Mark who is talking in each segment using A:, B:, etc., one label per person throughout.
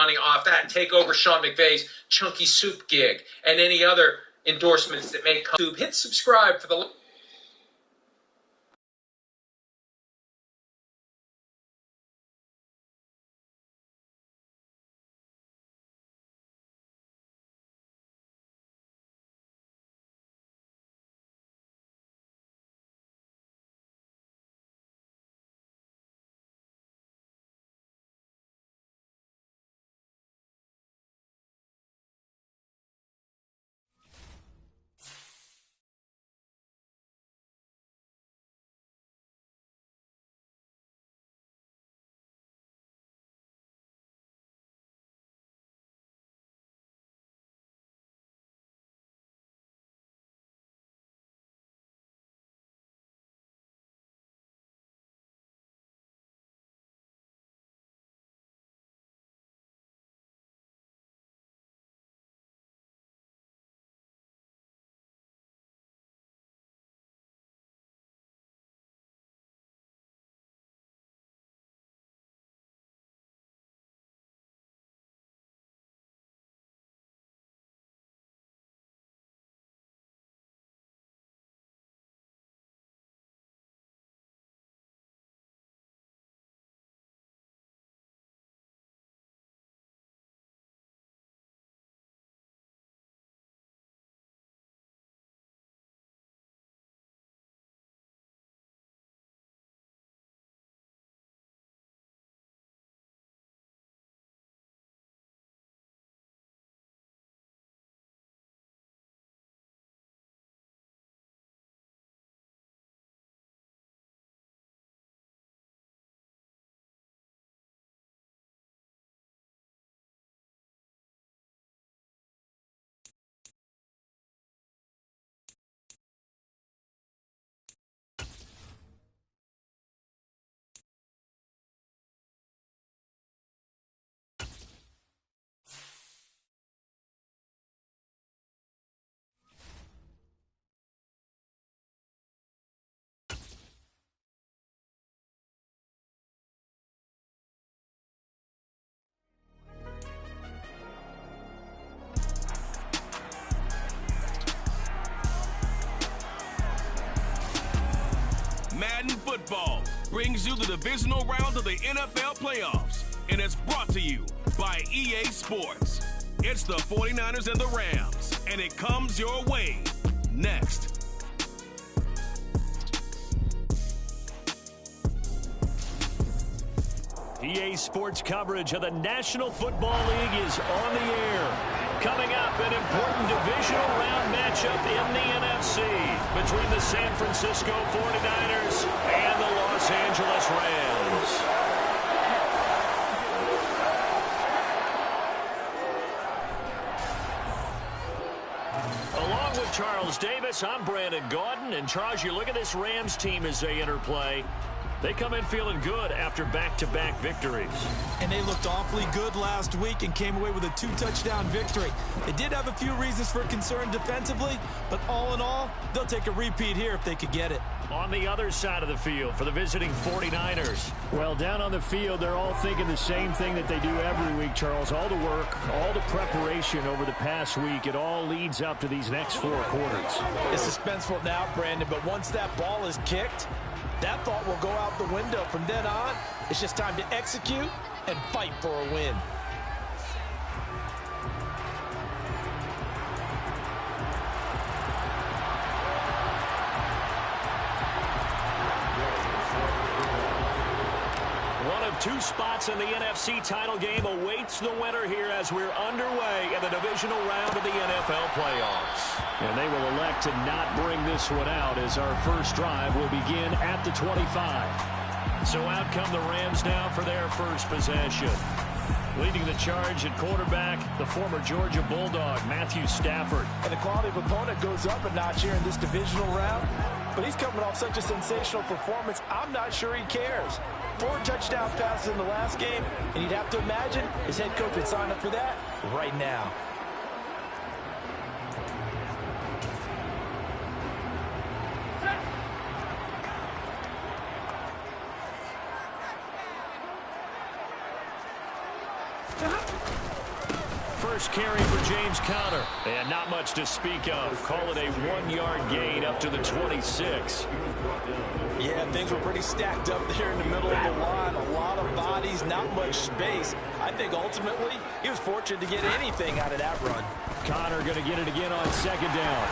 A: money off that and take over Sean McVay's Chunky Soup gig and any other endorsements that may come. Hit subscribe for the...
B: Madden football brings you the divisional round of the NFL playoffs, and it's brought to you by EA Sports. It's the 49ers and the Rams, and it comes your way next.
C: EA Sports coverage of the National Football League is on the air. Coming up, an important divisional round matchup in the NFC between the San Francisco 49ers and the Los Angeles Rams. Along with Charles Davis, I'm Brandon Gaudin. And Charles, you look at this Rams team as they interplay. They come in feeling good after back-to-back victories.
D: And they looked awfully good last week and came away with a 2-touchdown victory. They did have a few reasons for concern defensively, but all in all, they'll take a repeat here if they could get it.
C: On the other side of the field for the visiting 49ers. Well, down on the field, they're all thinking the same thing that they do every week, Charles. All the work, all the preparation over the past week, it all leads up to these next 4 quarters.
D: It's suspenseful now, Brandon, but once that ball is kicked, that thought will go out the window. From then on, it's just time to execute and fight for a win.
C: One of 2 spots in the NFC title game awaits the winner here as we're underway in the divisional round of the NFL playoffs. And they will elect to not bring this one out as our first drive will begin at the 25. So out come the Rams now for their first possession. Leading the charge at quarterback, the former Georgia Bulldog, Matthew Stafford.
D: And the quality of opponent goes up a notch here in this divisional round. But he's coming off such a sensational performance, I'm not sure he cares. 4 touchdown passes in the last game, and you'd have to imagine his head coach would sign up for that right now.
C: first carry for James Conner. And not much to speak of. Call it a 1-yard gain up to the 26.
D: Yeah, things were pretty stacked up there in the middle of the line. A lot of bodies, not much space. I think ultimately he was fortunate to get anything out of that run.
C: Conner going to get it again on second down.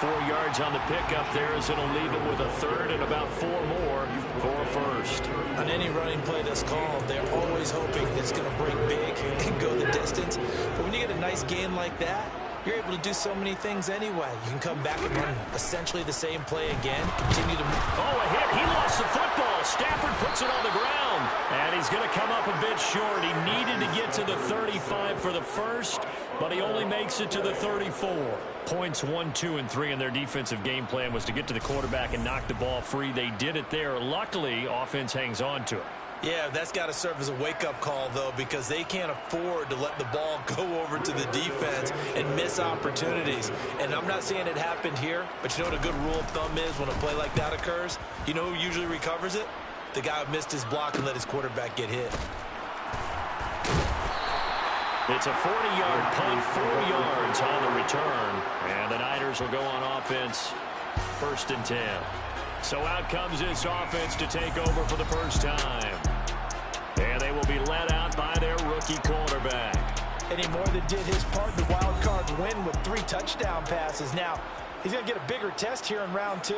C: 4 yards on the pickup there as it'll leave him with a third and about 4 more for a first.
D: On any running play that's called, they're always hoping it's going to break big and go the distance. But when you get a nice gain like that, you're able to do so many things anyway. You can come back and run essentially the same play again. Continue to...
C: Oh, a hit. He lost the football. Stafford puts it on the ground. And he's going to come up a bit short. He needed to get to the 35 for the first, but he only makes it to the 34. Points 1, 2, and 3 in their defensive game plan was to get to the quarterback and knock the ball free. They did it there. Luckily, offense hangs on to it.
D: Yeah, that's got to serve as a wake-up call, though, because they can't afford to let the ball go over to the defense and miss opportunities. And I'm not saying it happened here, but you know what a good rule of thumb is when a play like that occurs? You know who usually recovers it? The guy who missed his block and let his quarterback get hit.
C: It's a 40-yard punt, 4 yards on the return. And the Niners will go on offense, 1st and 10. So out comes this offense to take over for the first time. And they will be led out by their rookie quarterback.
D: And he more than did his part in the wild card win with 3 touchdown passes. Now, he's going to get a bigger test here in round 2.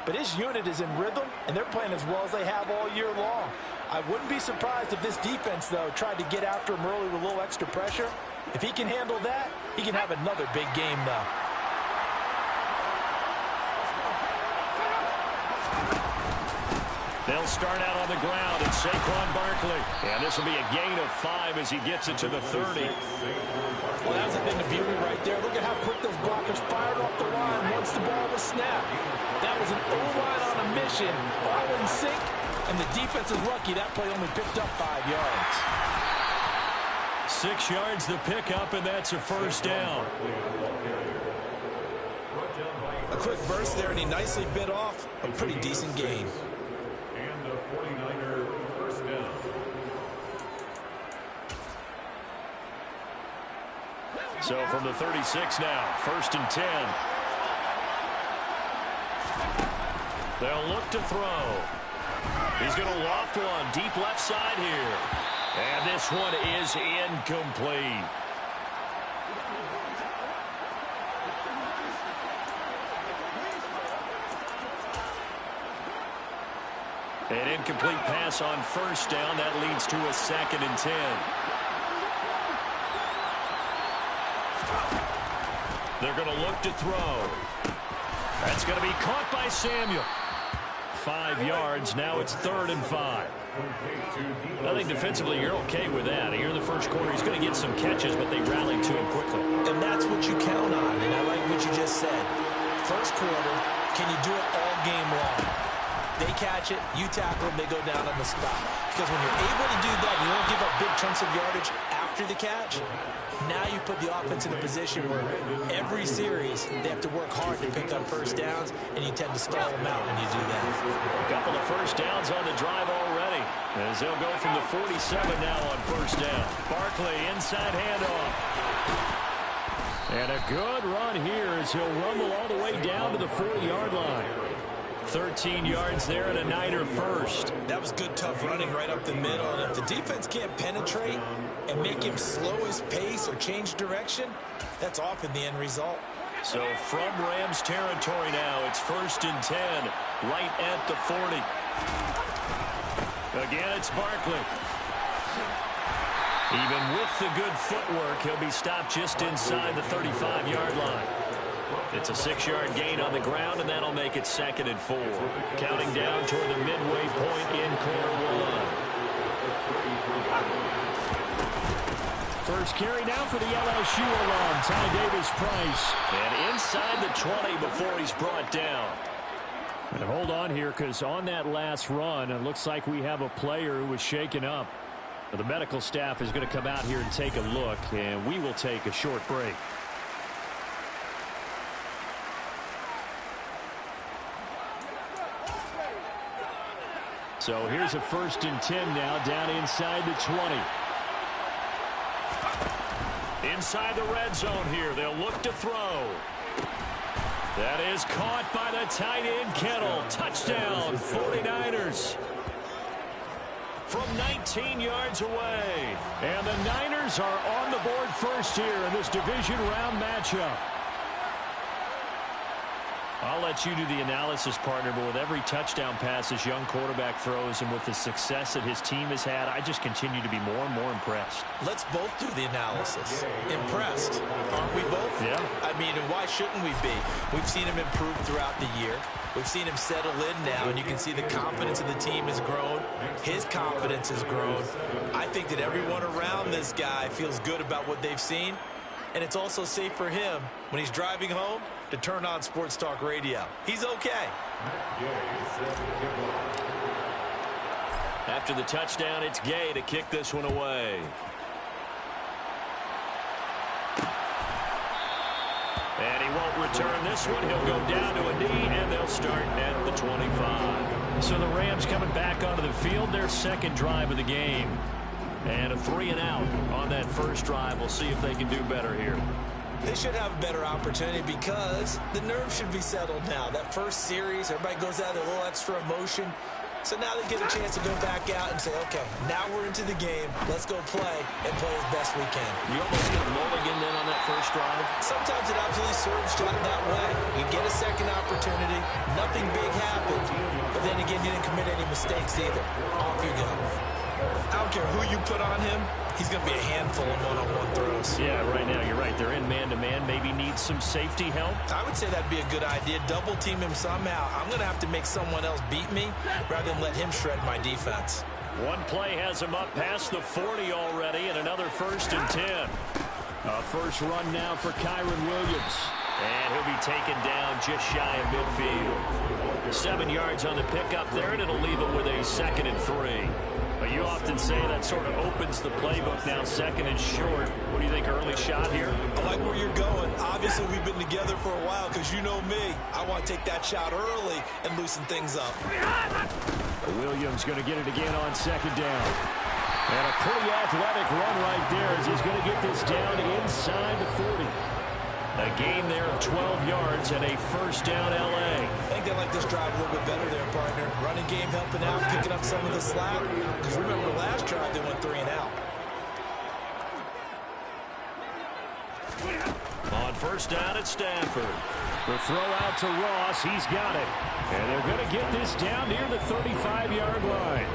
D: But his unit is in rhythm, and they're playing as well as they have all year long. I wouldn't be surprised if this defense, though, tried to get after him early with a little extra pressure. If he can handle that, he can have another big game, though.
C: They'll start out on the ground, and Saquon Barkley. And this will be a gain of 5 as he gets it to the 30.
D: Well, that's a thing of beauty right there. Look at how quick those blockers fired off the line once the ball was snapped. That was an O-line on a mission, all in sync, and the defense is lucky that play only picked up 5 yards.
C: 6 yards the pickup, and that's a first down.
D: A quick burst there, and he nicely bit off a pretty decent gain.
B: And the 49er first down.
C: So from the 36 now, 1st and 10. They'll look to throw. He's going to loft one deep left side here. And this one is incomplete. An incomplete pass on first down. That leads to a 2nd and 10. They're going to look to throw. That's going to be caught by Samuel. 5 yards. Now it's 3rd and 5. I think defensively you're okay with that. Here in the first quarter, he's going to get some catches, but they rallied to him quickly.
D: And that's what you count on, and I like what you just said. First quarter, can you do it all game long? They catch it, you tackle them, they go down on the spot. Because when you're able to do that, you don't give up big chunks of yardage after the catch. Now you put the offense in a position where every series they have to work hard to pick up first downs, and you tend to stall them out when you do that.
C: A couple of first downs on the drive already, as they'll go from the 47 now on first down. Barkley, inside handoff. And a good run here as he'll rumble all the way down to the 40-yard line. 13 yards there and a Niner first.
D: That was good, tough running right up the middle. And if the defense can't penetrate and make him slow his pace or change direction, that's often the end result.
C: So from Rams territory now, it's 1st and 10, right at the 40. Again, it's Barkley. Even with the good footwork, he'll be stopped just inside the 35-yard line. It's a 6-yard gain on the ground, and that'll make it 2nd and 4. Counting down toward the midway point in quarter 1. First carry now for the LSU alum, Ty Davis-Price. And inside the 20 before he's brought down. And hold on here, because on that last run, it looks like we have a player who was shaken up. The medical staff is going to come out here and take a look, and we will take a short break. So here's a 1st and 10 now, down inside the 20. Inside the red zone here, they'll look to throw. That is caught by the tight end, Kittle. Touchdown, 49ers. From 19 yards away. And the Niners are on the board first here in this division round matchup. I'll let you do the analysis, partner, but with every touchdown pass this young quarterback throws and with the success that his team has had, I just continue to be more and more impressed.
D: Let's both do the analysis. Impressed, aren't we both?
C: Yeah.
D: I mean, and why shouldn't we be? We've seen him improve throughout the year. We've seen him settle in now, and you can see the confidence of the team has grown. His confidence has grown. I think that everyone around this guy feels good about what they've seen, and it's also safe for him when he's driving home to turn on Sports Talk Radio. He's okay.
C: After the touchdown, it's Gay to kick this one away. And he won't return this one. He'll go down to a knee, and they'll start at the 25. So the Rams coming back onto the field, their second drive of the game. And a 3-and-out on that first drive. We'll see if they can do better here.
D: They should have a better opportunity because the nerves should be settled now. That first series, everybody goes out with a little extra emotion. So now they get a chance to go back out and say, okay, now we're into the game. Let's go play and play as best we can.
C: You almost get a mulligan then on that first drive.
D: Sometimes it absolutely serves John that way. You get a second opportunity. Nothing big happened. But then again, you didn't commit any mistakes either. Off you go. I don't care who you put on him. He's going to be a handful of one-on-one throws.
C: Yeah, right now you're right. They're in man-to-man. Maybe needs some safety help.
D: I would say that'd be a good idea. Double team him somehow. I'm going to have to make someone else beat me rather than let him shred my defense.
C: One play has him up past the 40 already, and another 1st and 10. A first run now for Kyron Williams. And he'll be taken down just shy of midfield. 7 yards on the pickup there, and it'll leave it with a 2nd and 3. But you often say that sort of opens the playbook now, 2nd and short. What do you think, early shot here?
D: I like where you're going. Obviously, we've been together for a while because you know me. I want to take that shot early and loosen things up.
C: Williams going to get it again on 2nd down. And a pretty athletic run right there as he's going to get this down inside the 40. A gain there of 12 yards and a 1st down L.A.
D: I think they like this drive a little bit better there, partner. Running game helping out, picking up some of the slack. Because remember, last drive they went 3-and-out.
C: On 1st down at Stafford. The throw out to Ross. He's got it. And they're going to get this down near the 35-yard line.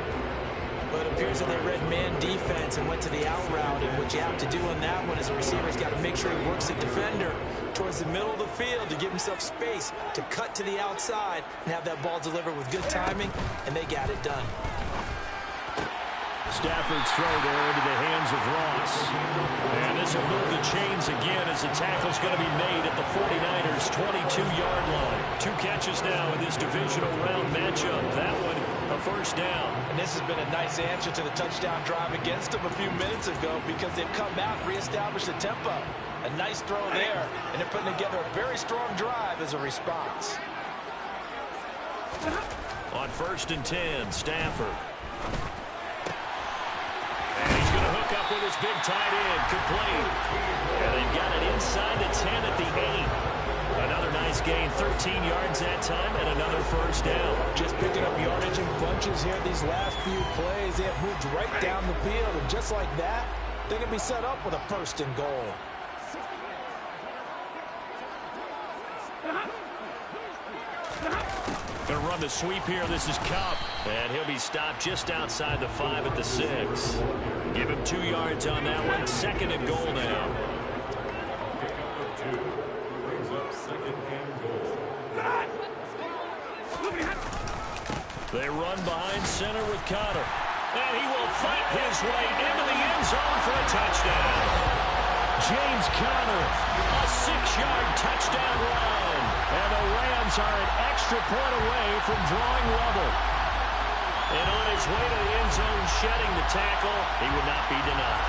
D: But it appears that they read man defense and went to the out route. And what you have to do on that one is a receiver's got to make sure he works the defender towards the middle of the field to give himself space to cut to the outside and have that ball delivered with good timing, and they got it done.
C: Stafford's throw there into the hands of Ross. And this will move the chains again as the tackle's going to be made at the 49ers' 22-yard line. 2 catches now in this divisional round matchup. That one a 1st down.
D: And this has been a nice answer to the touchdown drive against them a few minutes ago because they've come out and reestablished the tempo. A nice throw there, and they're putting together a very strong drive as a response.
C: On 1st and 10, Stafford. And he's going to hook up with his big tight end, complete. And they've got it inside the 10 at the 8. Another nice gain, 13 yards that time, and another 1st down.
D: Just picking up yardage in bunches here these last few plays. They have moved right down the field, and just like that, they're going to be set up with a 1st and goal.
C: Going to run the sweep here. This is Cup. And he'll be stopped just outside the 5 at the 6. Give him 2 yards on that one. 2nd and goal now. They run behind center with Conner. And he will fight his way into the end zone for a touchdown. James Conner, a 6-yard touchdown run. And the Rams are an extra point away from drawing level. And on his way to the end zone, shedding the tackle, he would not be denied.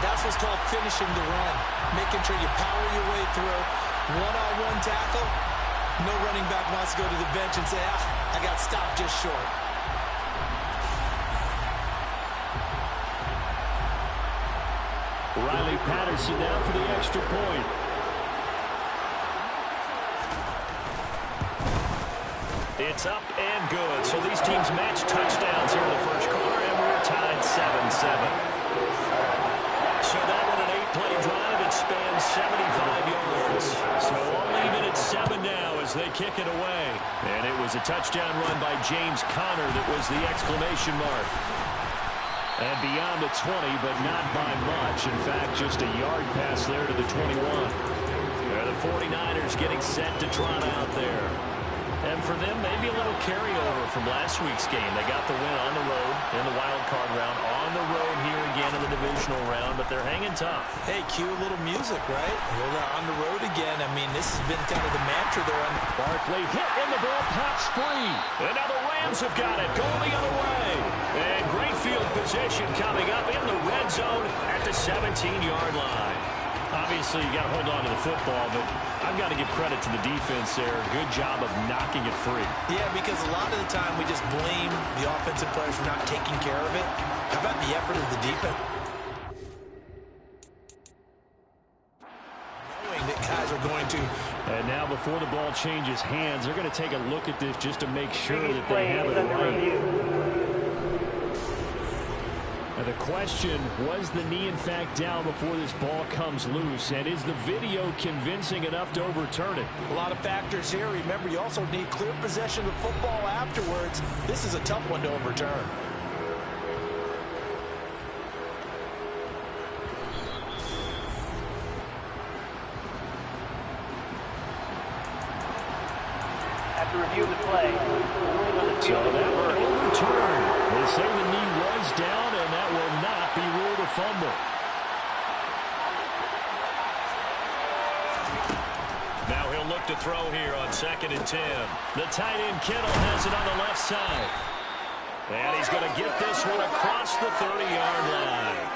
D: That's what's called finishing the run. Making sure you power your way through. One-on-one tackle. No running back wants to go to the bench and say, I got stopped just short.
C: Riley Patterson now for the extra point. It's up and good. So these teams match touchdowns here in the first quarter, and we're tied 7-7. So that one an 8-play drive. It spans 75 yards. So all even at 7 now as they kick it away. And it was a touchdown run by James Conner that was the exclamation mark. And beyond the 20, but not by much. In fact, just a yard pass there to the 21. The 49ers getting set to trot out there. And for them, maybe a little carryover from last week's game. They got the win on the road in the wild card round, on the road here again in the divisional round, but they're hanging tough.
D: Hey, cue a little music, right? We're on the road again. I mean, this has been kind of the mantra there.
C: Barkley hit in the ball, pops free. And now the Rams have got it, going the other way. And great field position coming up in the red zone at the 17-yard line. Obviously, you got to hold on to the football, but I've got to give credit to the defense there. Good job of knocking it free.
D: Yeah, because a lot of the time we just blame the offensive players for not taking care of it. How about the effort of the defense? Knowing that guys are going to.
C: And now before the ball changes hands, they're going to take a look at this just to make sure that they have it right. Now the question, was the knee in fact down before this ball comes loose? And is the video convincing enough to overturn it?
D: A lot of factors here. Remember, you also need clear possession of football afterwards. This is a tough one to overturn.
E: After review of the play,
C: so that one overturned. They say the knee was down, and that will not be ruled a fumble. Now he'll look to throw here on 2nd and 10. The tight end Kittle has it on the left side. And he's going to get this one across the 30-yard line.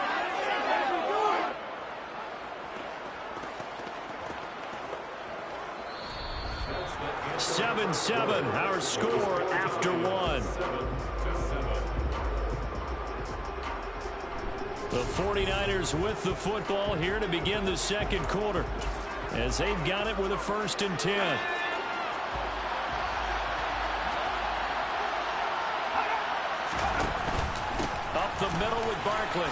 C: Seven, our score after one. The 49ers with the football here to begin the second quarter as they've got it with a 1st and 10. Up the middle with Barkley.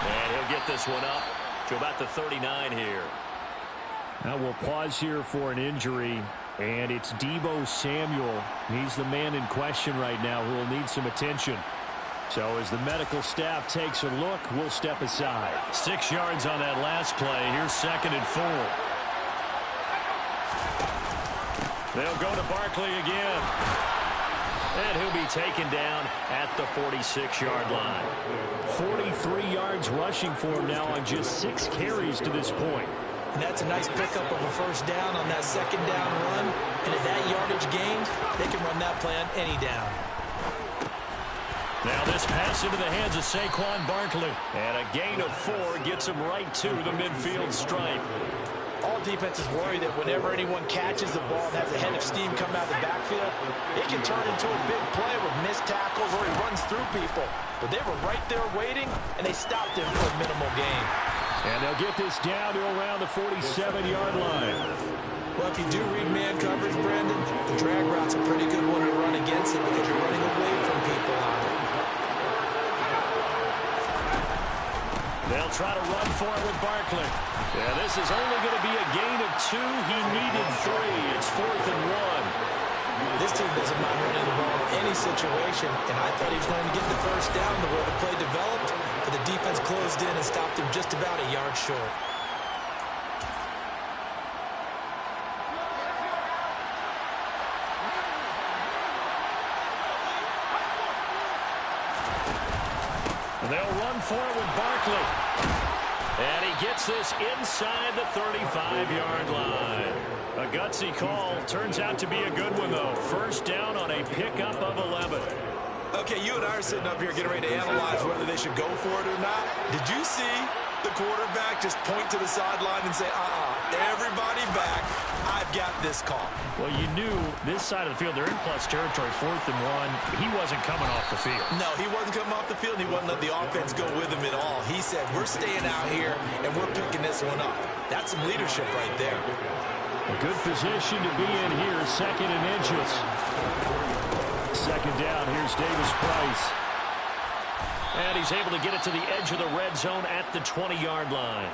C: And he'll get this one up to about the 39 here. Now we'll pause here for an injury, and it's Deebo Samuel. He's the man in question right now who will need some attention. So as the medical staff takes a look, we'll step aside. 6 yards on that last play. Here's 2nd and 4. They'll go to Barkley again. And he'll be taken down at the 46-yard line. 43 yards rushing for him now on just 6 carries to this point.
D: And that's a nice pickup of a 1st down on that 2nd down run. And at that yardage gain, they can run that play on any down.
C: Now this pass into the hands of Saquon Barkley. And a gain of 4 gets him right to the midfield stripe.
D: All defenses worry that whenever anyone catches the ball and has a head of steam come out of the backfield, it can turn into a big play with missed tackles or he runs through people. But they were right there waiting, and they stopped him for a minimal gain.
C: And they'll get this down to around the 47-yard line.
D: Well, if you do read man coverage, Brandon, the drag route's a pretty good one to run against it because you're running away from people on it.
C: They'll try to run for it with Barkley. Yeah, this is only going to be a gain of 2. He needed 3. It's 4th and 1.
D: This team doesn't mind running the ball in any situation, and I thought he was going to get the 1st down the way the play developed, but the defense closed in and stopped him just about a yard short.
C: They'll run for it with Barkley. And he gets this inside the 35-yard line. A gutsy call. Turns out to be a good one, though. 1st down on a pickup of 11.
D: Okay, you and I are sitting up here getting ready to analyze whether they should go for it or not. Did you see the quarterback just point to the sideline and say, everybody back. I've got this call.
C: Well, you knew this side of the field, they're in plus territory, 4th and 1. He wasn't coming off the field.
D: No, he wasn't coming off the field. He wasn't letting the offense go with him at all. He said, we're staying out here, and we're picking this one up. That's some leadership right there.
C: A good position to be in here, 2nd and inches. 2nd down, here's Davis Price. And he's able to get it to the edge of the red zone at the 20-yard line.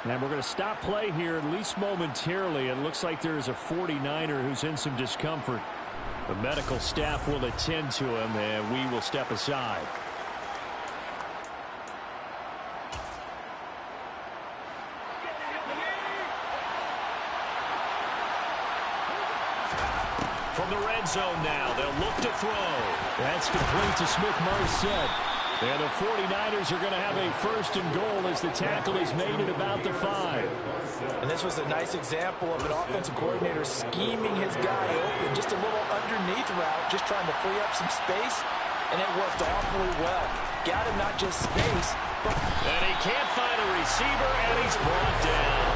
C: And we're going to stop play here, at least momentarily. It looks like there's a 49er who's in some discomfort. The medical staff will attend to him, and we will step aside. From the red zone now, they'll look to throw. That's complete to Smith-Marset. And the 49ers are going to have a 1st and goal as the tackle is made at about the 5.
D: And this was a nice example of an offensive coordinator scheming his guy open. Just a little underneath route, just trying to free up some space. And it worked awfully well. Got him not just space, but...
C: And he can't find a receiver, and he's brought down.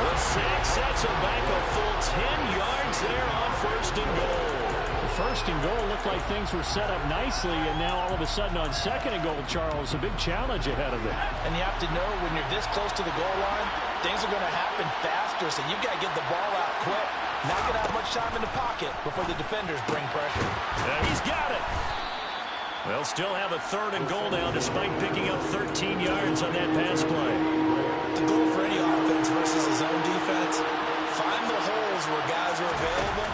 C: The sack sets him back a full 10 yards there on 1st and goal. 1st and goal looked like things were set up nicely, and now all of a sudden on 2nd and goal, Charles, a big challenge ahead of them.
D: And you have to know when you're this close to the goal line, things are going to happen faster, so you've got to get the ball out quick. Not going to have much time in the pocket before the defenders bring pressure.
C: And he's got it. They'll still have a 3rd and goal now despite picking up 13 yards on that pass play.
D: The goal for any offense versus a zone defense, find the holes where guys are available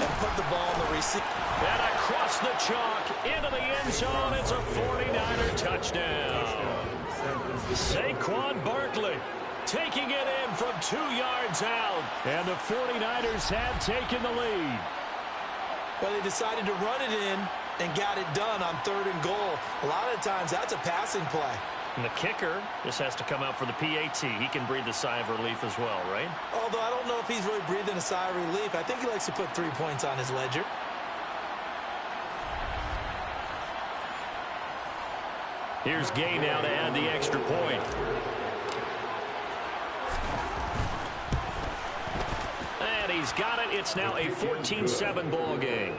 D: and put the ball in the receiver.
C: And across the chalk into the end zone, it's a 49er touchdown. Saquon Barkley taking it in from 2 yards out. And the 49ers have taken the lead.
D: Well, they decided to run it in and got it done on 3rd and goal. A lot of times that's a passing play.
C: And the kicker just has to come out for the PAT. He can breathe a sigh of relief as well, right?
D: Although I don't know if he's really breathing a sigh of relief. I think he likes to put 3 points on his ledger.
C: Here's Gay now to add the extra point. And he's got it. It's now a 14-7 ball game.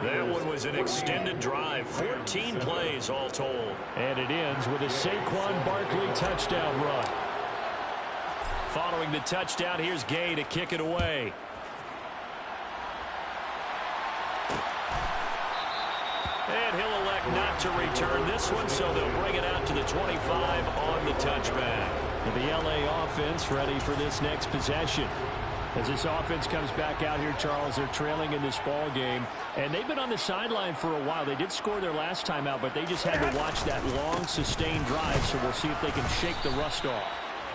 C: That one was an extended drive. 14 plays all told. And it ends with a Saquon Barkley touchdown run. Following the touchdown, here's Gay to kick it away. And he'll elect not to return this one, so they'll bring it out to the 25 on the touchback. And the LA offense ready for this next possession. As this offense comes back out here, Charles, they're trailing in this ball game. And they've been on the sideline for a while. They did score their last time out, but they just had to watch that long, sustained drive. So we'll see if they can shake the rust off.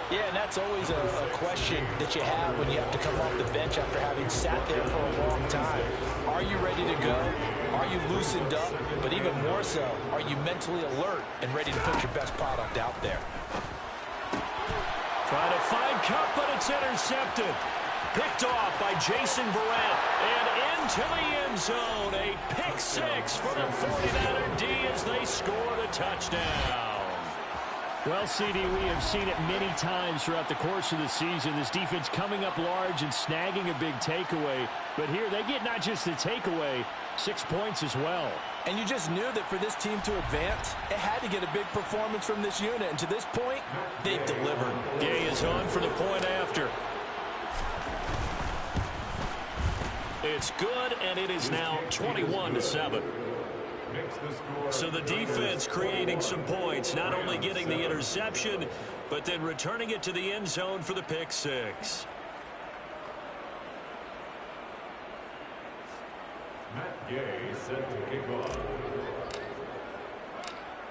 D: Yeah, and that's always a question that you have when you have to come off the bench after having sat there for a long time. Are you ready to go? Are you loosened up? But even more so, are you mentally alert and ready to put your best product out there?
C: Trying to find Cup, but it's intercepted. Picked off by Jason Verrett. And into the end zone. A pick six for the 49er D as they score the touchdown. Well, CD, we have seen it many times throughout the course of the season. This defense coming up large and snagging a big takeaway. But here they get not just the takeaway, 6 points as well.
D: And you just knew that for this team to advance, it had to get a big performance from this unit. And to this point, they've delivered.
C: Gay is on for the point after. It's good, and it is now 21-7. So the defense creating some points, not only getting the interception, but then returning it to the end zone for the pick six.
F: Matt Gay set to kick off.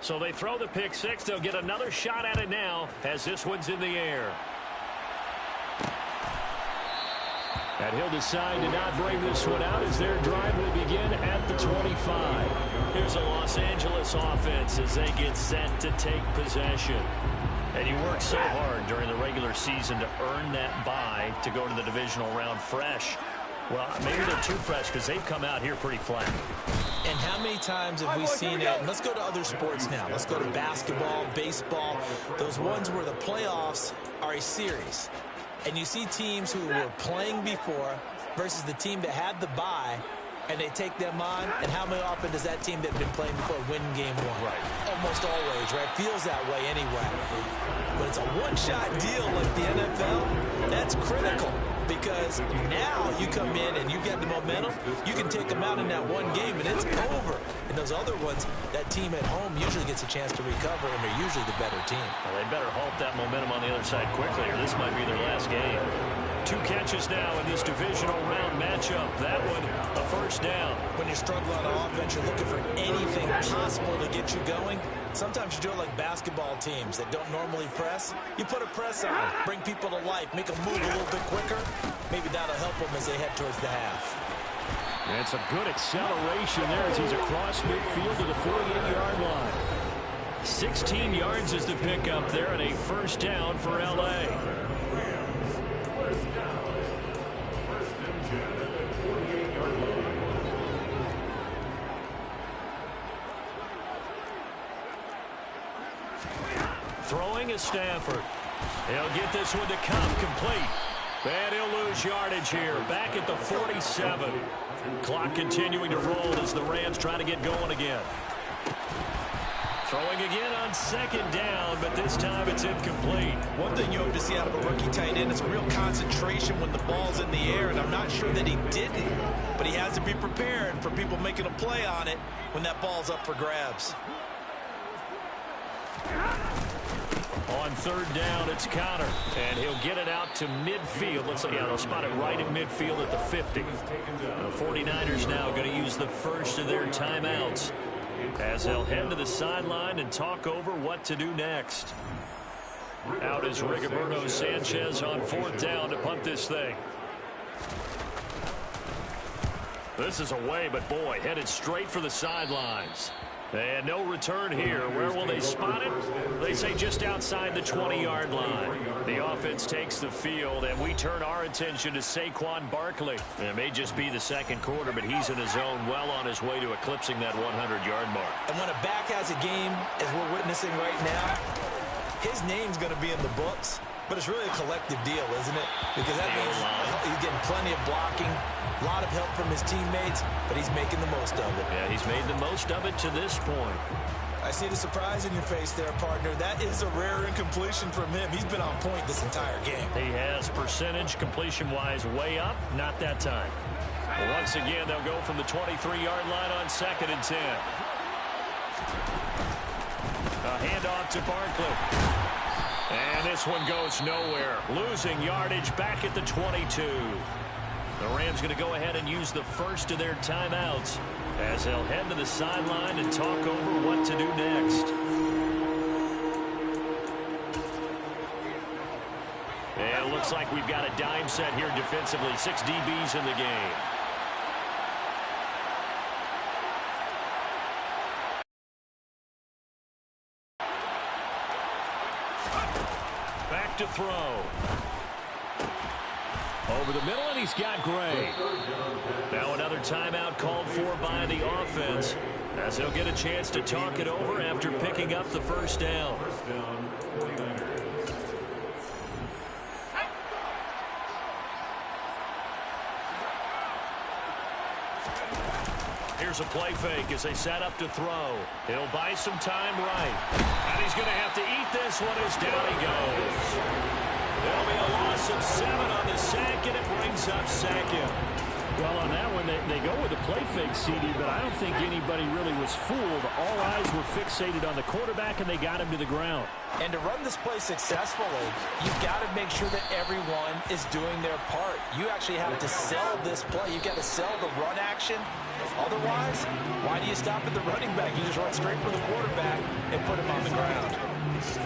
C: So they throw the pick six. They'll get another shot at it now as this one's in the air. And he'll decide to not bring this one out as their drive will begin at the 25. Here's a Los Angeles offense as they get set to take possession. And you work so hard during the regular season to earn that bye to go to the divisional round fresh. Well, maybe they're too fresh because they've come out here pretty flat.
D: And how many times have we seen it? And let's go to other sports now. Let's go to basketball, baseball, those ones where the playoffs are a series. And you see teams who were playing before versus the team that had the bye, and they take them on. And how often does that team that had been playing before win game one?
C: Right.
D: Almost always, right? Feels that way anyway. But it's a one-shot deal like the NFL. That's critical. Because now you come in and you get the momentum, you can take them out in that one game and it's over. And those other ones, that team at home usually gets a chance to recover, and they're usually the better team.
C: Well, they better halt that momentum on the other side quickly, or this might be their last game. 2 catches now in this divisional round matchup. That one, a first down.
D: When you're struggling on offense, you're looking for anything possible to get you going. Sometimes you do it like basketball teams that don't normally press. You put a press on, bring people to life, make them move a little bit quicker. Maybe that'll help them as they head towards the half.
C: And it's a good acceleration there as he's across midfield to the 48-yard line. 16 yards is the pickup there, and a first down for L.A. Throwing is Stafford. He'll get this one to come complete. And he'll lose yardage here. Back at the 47. Clock continuing to roll as the Rams try to get going again. Throwing again on second down, but this time it's incomplete.
D: One thing you hope to see out of a rookie tight end is real concentration when the ball's in the air, and I'm not sure that he did it, but he has to be prepared for people making a play on it when that ball's up for grabs.
C: On third down, it's Connor, and he'll get it out to midfield. Let's see, yeah, they'll spot it right in midfield at the 50. The 49ers now going to use the first of their timeouts as they'll head to the sideline and talk over what to do next. Out is Rigoberto Sanchez on fourth down to punt this thing. This is away, but boy, headed straight for the sidelines. And no return here. Where will they spot it? They say just outside the 20-yard line. The offense takes the field, and we turn our attention to Saquon Barkley. It may just be the second quarter, but he's in his zone, well on his way to eclipsing that 100-yard mark.
D: And when a back has a game, as we're witnessing right now, his name's going to be in the books. But it's really a collective deal, isn't it? Because that means he's getting plenty of blocking, a lot of help from his teammates, but he's making the most of it.
C: Yeah, he's made the most of it to this point.
D: I see the surprise in your face there, partner. That is a rare incompletion from him. He's been on point this entire game.
C: He has percentage completion-wise way up, not that time. Well, once again, they'll go from the 23-yard line on 2nd and 10. A handoff to Barkley. And this one goes nowhere. Losing yardage back at the 22. The Rams going to go ahead and use the first of their timeouts as they'll head to the sideline and talk over what to do next. And it looks like we've got a dime set here defensively. 6 DBs in the game. To throw. Over the middle, and he's got Gray. Now another timeout called for by the offense as they'll get a chance to talk it over after picking up the first down. Here's a play fake as they set up to throw. He'll buy some time right. And he's going to have to eat this one as down he goes. There'll be a loss of 7 on the sack, and it brings up second.
G: Well, on that one, they go with a play fake, CD, but I don't think anybody really was fooled. All eyes were fixated on the quarterback, and they got him to the ground.
D: And to run this play successfully, you've got to make sure that everyone is doing their part. You actually have to sell this play. You've got to sell the run action. Otherwise, why do you stop at the running back? You just run straight for the quarterback and put him on the ground.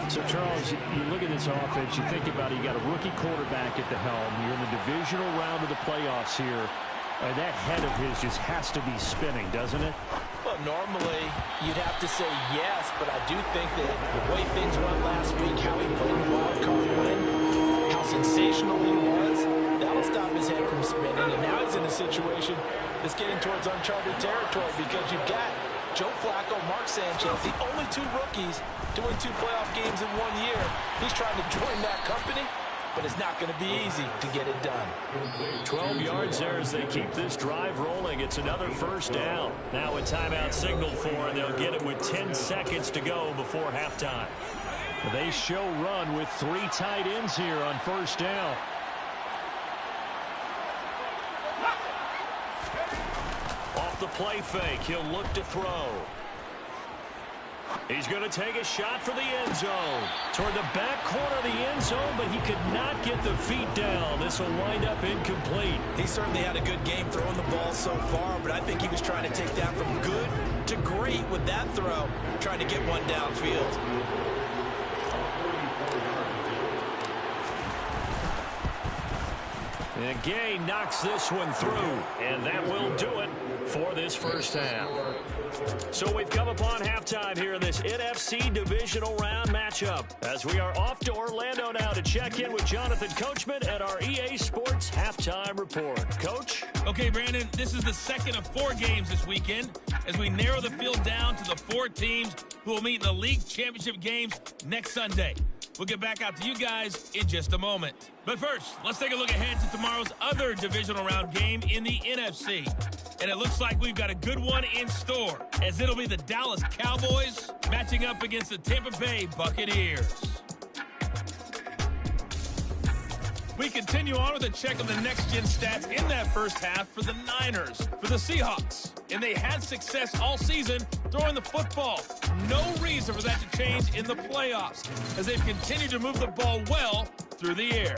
G: So, Charles, you look at this offense, you think about it, you got a rookie quarterback at the helm. You're in the divisional round of the playoffs here. That head of his just has to be spinning, doesn't it?
D: Well, normally you'd have to say yes, but I do think that the way things went last week, how he played the wild card win, how sensational he was, that'll to stop his head from spinning, and now he's in a situation that's getting towards uncharted territory because you've got Joe Flacco, Mark Sanchez, the only two rookies doing 2 playoff games in 1 year. He's trying to join that company, but it's not going to be easy to get it done.
C: 12 yards there as they keep this drive rolling. It's another first down. Now a timeout signal for, and they'll get it with 10 seconds to go before halftime. They show run with 3 tight ends here on first down. Off the play fake, he'll look to throw. He's going to take a shot for the end zone. Toward the back corner of the end zone, but he could not get the feet down. This will wind up incomplete.
D: He certainly had a good game throwing the ball so far, but I think he was trying to take that from good to great with that throw, trying to get one downfield.
C: And Gay knocks this one through, and that will do it for this first half. So we've come upon halftime here in this NFC Divisional Round matchup as we are off to Orlando now to check in with Jonathan Coachman at our EA Sports Halftime Report. Coach?
H: Okay, Brandon, this is the second of 4 games this weekend as we narrow the field down to the 4 teams who will meet in the league championship games next Sunday. We'll get back out to you guys in just a moment. But first, let's take a look ahead to tomorrow's other divisional round game in the NFC. And it looks like we've got a good one in store, as it'll be the Dallas Cowboys matching up against the Tampa Bay Buccaneers. We continue on with a check of the next-gen stats in that first half for the Niners, for the Seahawks. And they had success all season throwing the football. No reason for that to change in the playoffs, as they've continued to move the ball well through the air.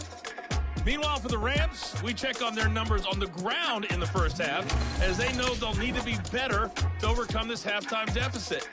H: Meanwhile, for the Rams, we check on their numbers on the ground in the first half, as they know they'll need to be better to overcome this halftime deficit.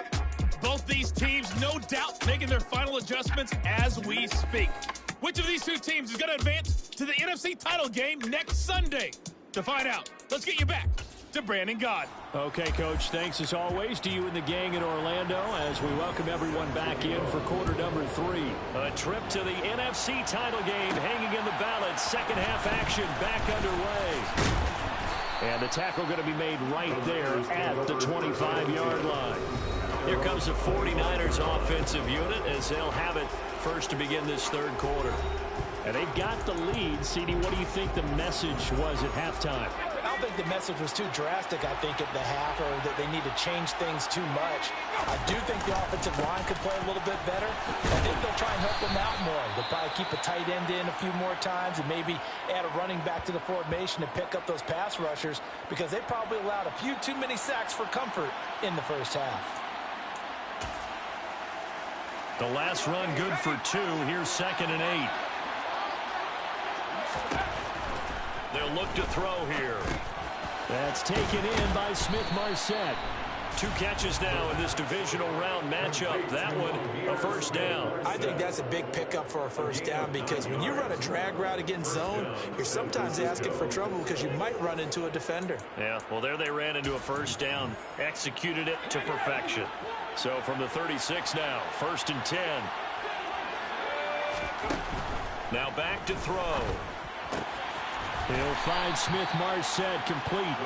H: Both these teams, no doubt, making their final adjustments as we speak. Which of these 2 teams is going to advance to the NFC title game next Sunday? To find out, let's get you back to Brandon Gaud.
G: Okay, Coach, thanks as always to you and the gang in Orlando as we welcome everyone back in for quarter number 3.
C: A trip to the NFC title game hanging in the balance. Second half action back underway.
G: And the tackle going to be made right there at the 25-yard line.
C: Here comes the 49ers offensive unit as they'll have it first to begin this third quarter.
G: And they've got the lead. CD, what do you think the message was at halftime?
D: I don't think the message was too drastic, I think, at the half, or that they need to change things too much. I do think the offensive line could play a little bit better. I think they'll try and help them out more. They'll probably keep a tight end in a few more times and maybe add a running back to the formation to pick up those pass rushers, because they probably allowed a few too many sacks for comfort in the first half.
C: The last run good for 2. Here's 2nd and 8. They'll look to throw here.
G: That's taken in by Smith-Marset.
C: 2 catches now in this divisional round matchup. That one, a first down.
D: I think that's a big pickup for a first down, because when you run a drag route against zone, you're sometimes asking for trouble because you might run into a defender.
C: Yeah, well, there they ran into a first down. Executed it to perfection. So from the 36 now, 1st and 10. Now back to throw.
G: He'll find Smith-Marset complete.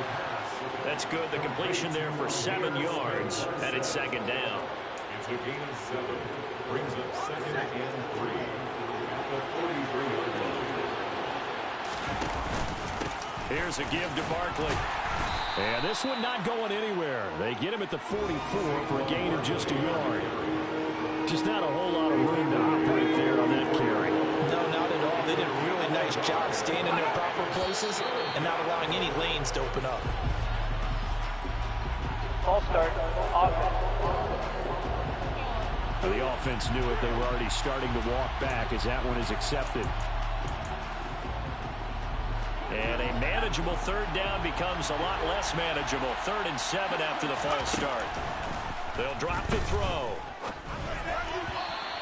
C: That's good. The completion there for 7 yards, and it's 2nd down.
F: It's a gain of 7. Brings up 2nd and 3 at the 43-yard line.
C: Here's a give to Barkley.
G: And this one not going anywhere. They get him at the 44 for a gain of just a yard. Just not a whole lot of room to operate there on that carry.
D: No, not at all. They did a really nice job staying in their proper places and not allowing any lanes to open up.
E: Ball start. Offense.
G: The offense knew it. They were already starting to walk back as that one is accepted.
C: And a manageable 3rd down becomes a lot less manageable. 3rd and 7 after the false start. They'll drop the throw.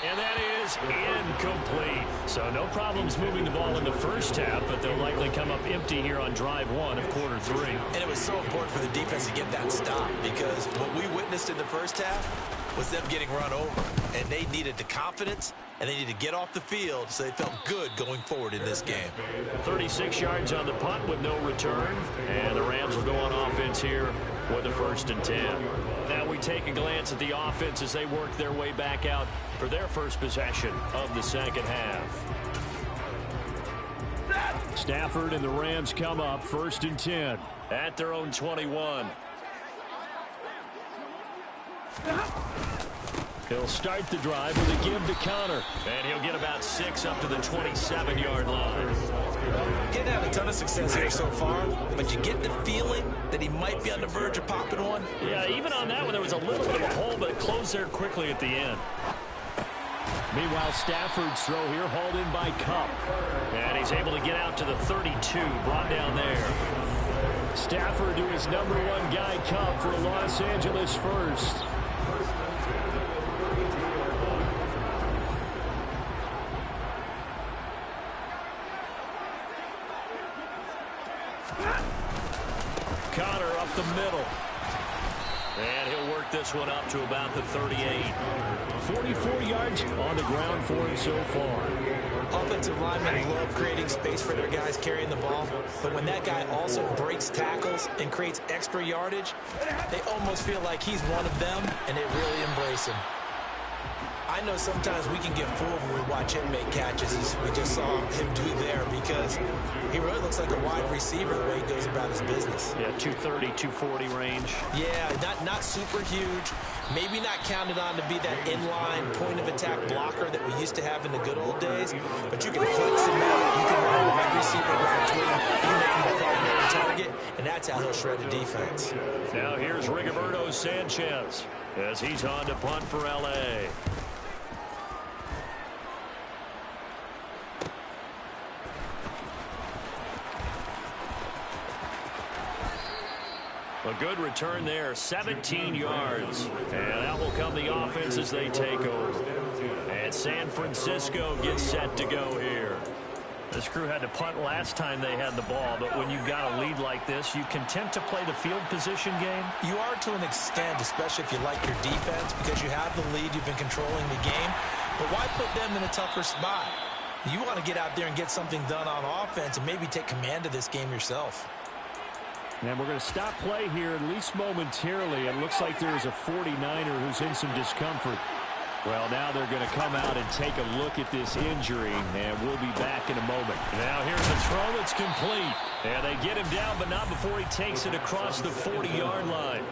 C: And that is incomplete. So no problems moving the ball in the first half, but they'll likely come up empty here on drive 1 of quarter 3.
D: And it was so important for the defense to get that stop, because what we witnessed in the first half, was them getting run over, and they needed the confidence, and they needed to get off the field so they felt good going forward in this game.
C: 36 yards on the punt with no return, and the Rams will go on offense here with a 1st and 10. Now we take a glance at the offense as they work their way back out for their first possession of the second half. Stafford and the Rams come up 1st and 10 at their own 21. He'll start the drive with a give to Connor, and he'll get about 6 up to the 27-yard line.
D: He didn't have a ton of success here so far, but you get the feeling that he might be on the verge of popping one.
C: Yeah, even on that one, there was a little bit of a hole, but it closed there quickly at the end. Meanwhile, Stafford's throw here hauled in by Cup. And he's able to get out to the 32, brought down there. Stafford to his number 1 guy, Cup, for a Los Angeles first. Connor up the middle. And he'll work this one up to about the 38. 44 yards on the ground for him so far.
D: Offensive linemen love creating space for their guys carrying the ball, but when that guy also breaks tackles and creates extra yardage, they almost feel like he's one of them, and they really embrace him. I know sometimes we can get fooled when we watch him make catches, as we just saw him do there, because he really looks like a wide receiver the way he goes about his business.
C: Yeah, 230, 240 range.
D: Yeah, not super huge. Maybe not counted on to be that inline point-of-attack blocker that we used to have in the good old days, but you can flex him out. You can run a wide receiver right between him. You can make him a primary target, and that's how he'll shred a defense.
C: Now here's Rigoberto Sanchez as he's on to punt for L.A. A good return there, 17 yards. And out will come the offense as they take over. And San Francisco gets set to go here. This crew had to punt last time they had the ball, but when you've got a lead like this, you content to play the field position game?
D: You are to an extent, especially if you like your defense, because you have the lead, you've been controlling the game. But why put them in a tougher spot? You want to get out there and get something done on offense and maybe take command of this game yourself.
G: And we're going to stop play here, at least momentarily. It looks like there's a 49er who's in some discomfort. Well, now they're going to come out and take a look at this injury, and we'll be back in a moment. Now here's a throw that's complete. And they get him down, but not before he takes it across the 40-yard line.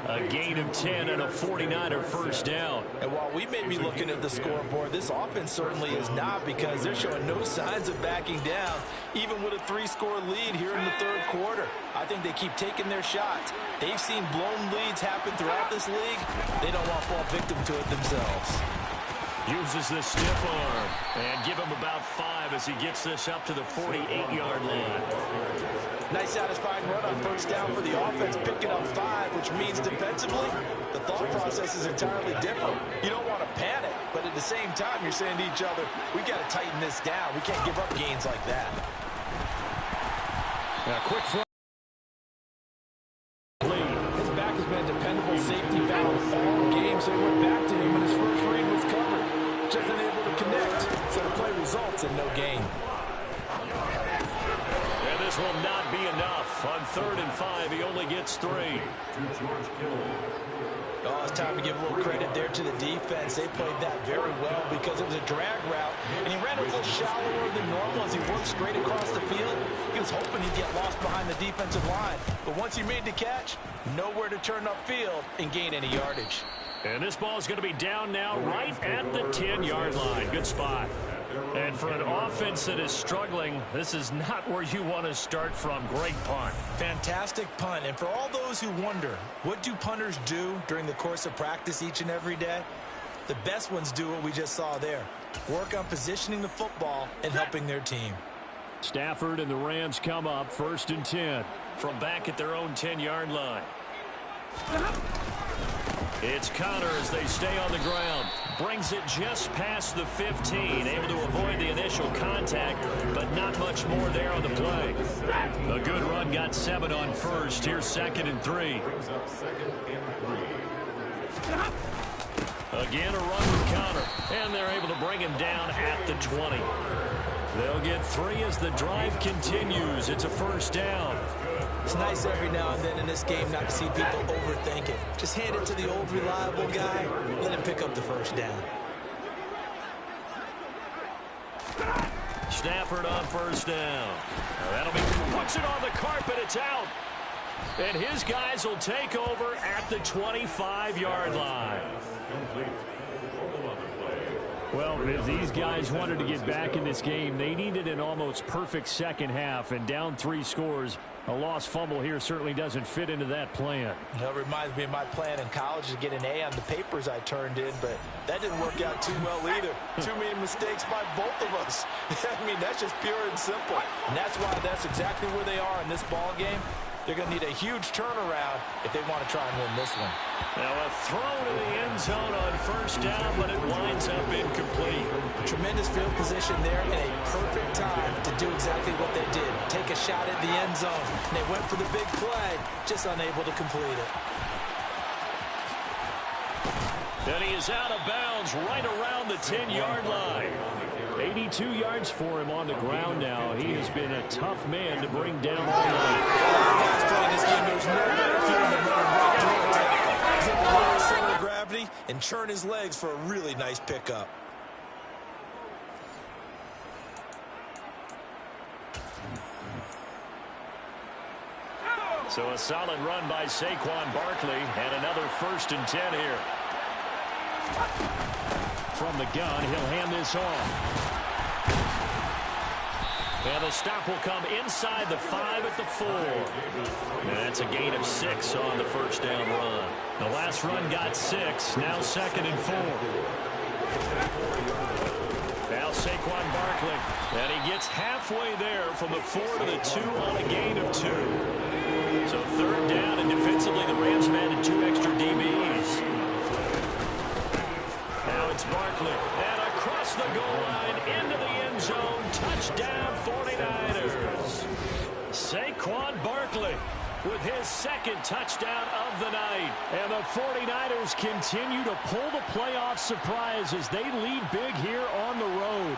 G: A gain of 10 and a 49er first down.
D: And while we may be looking at the scoreboard, this offense certainly is not, because they're showing no signs of backing down, even with a 3-score lead here in the third quarter. I think they keep taking their shots. They've seen blown leads happen throughout this league. They don't want to fall victim to it themselves.
C: Uses the stiff arm and give him about 5 as he gets this up to the 48-yard line.
D: Nice satisfying run on first down for the offense, picking up 5, which means defensively, the thought process is entirely different. You don't want to panic, but at the same time, you're saying to each other, we got to tighten this down. We can't give up gains like that.
G: Now, quick throw.
D: His back has been a dependable safety valve all game, so he went back to him when his first read was covered. Just unable to connect, so the play results in no gain.
C: And this will not be enough. On 3rd and 5, he only gets 3.
D: Oh, it's time to give a little credit there to the defense. They played that very well because it was a drag route, and he ran a little shallower than normal as he worked straight across the field. He was hoping he'd get lost behind the defensive line, but once he made the catch, nowhere to turn upfield and gain any yardage.
C: And this ball is going to be down now right at the 10-yard line. Good spot. And for an offense that is struggling, this is not where you want to start from. Great punt.
D: Fantastic punt. And for all those who wonder, what do punters do during the course of practice each and every day? The best ones do what we just saw there. Work on positioning the football and helping their team.
G: Stafford and the Rams come up 1st and 10.
C: From back at their own 10-yard line. It's Connor as they stay on the ground. Brings it just past the 15. Able to avoid the initial contact, but not much more there on the play. A good run, got 7 on first. Here's 2nd and 3. Again, a run with counter. And they're able to bring him down at the 20. They'll get 3 as the drive continues. It's a first down.
D: It's nice every now and then in this game not to see people overthink it. Just hand it to the old reliable guy. Let him pick up the first down.
C: Stafford on first down. That'll be, puts it on the carpet. It's out. And his guys will take over at the 25-yard line.
G: Well, if these guys wanted to get back in this game, they needed an almost perfect second half, and down 3 scores. A lost fumble here certainly doesn't fit into that plan.
D: It reminds me of my plan in college to get an A on the papers I turned in, but that didn't work out too well either. Too many mistakes by both of us. I mean, that's just pure and simple. And that's why that's exactly where they are in this ball game. They're going to need a huge turnaround if they want to try and win this one.
C: Now a throw to the end zone on first down, but it winds up incomplete.
D: Tremendous field position there and a perfect time to do exactly what they did. Take a shot at the end zone. And they went for the big play, just unable to complete it.
C: And he is out of bounds right around the 10-yard line.
G: 82 yards for him on the ground now. He has been a tough man to bring down all night.
D: Guys playing this game, there's no better feeling than running right through a tackle. He's able to lower center of gravity and churn his legs for a really nice pickup.
C: So a solid run by Saquon Barkley and another 1st and 10 here.
G: From the gun, he'll hand this off.
C: And the stop will come inside the 5 at the 4. And that's a gain of 6 on the first down run. The last run got 6. Now 2nd and 4. Now Saquon Barkley. And he gets halfway there from the 4 to the 2 on a gain of 2. So 3rd down, and defensively the Rams have added 2 extra DBs. Now it's Barkley. And across the goal line into the end zone. Touchdown 49ers. Saquon Barkley with his 2nd touchdown of the night.
G: And the 49ers continue to pull the playoff surprise as they lead big here on the road.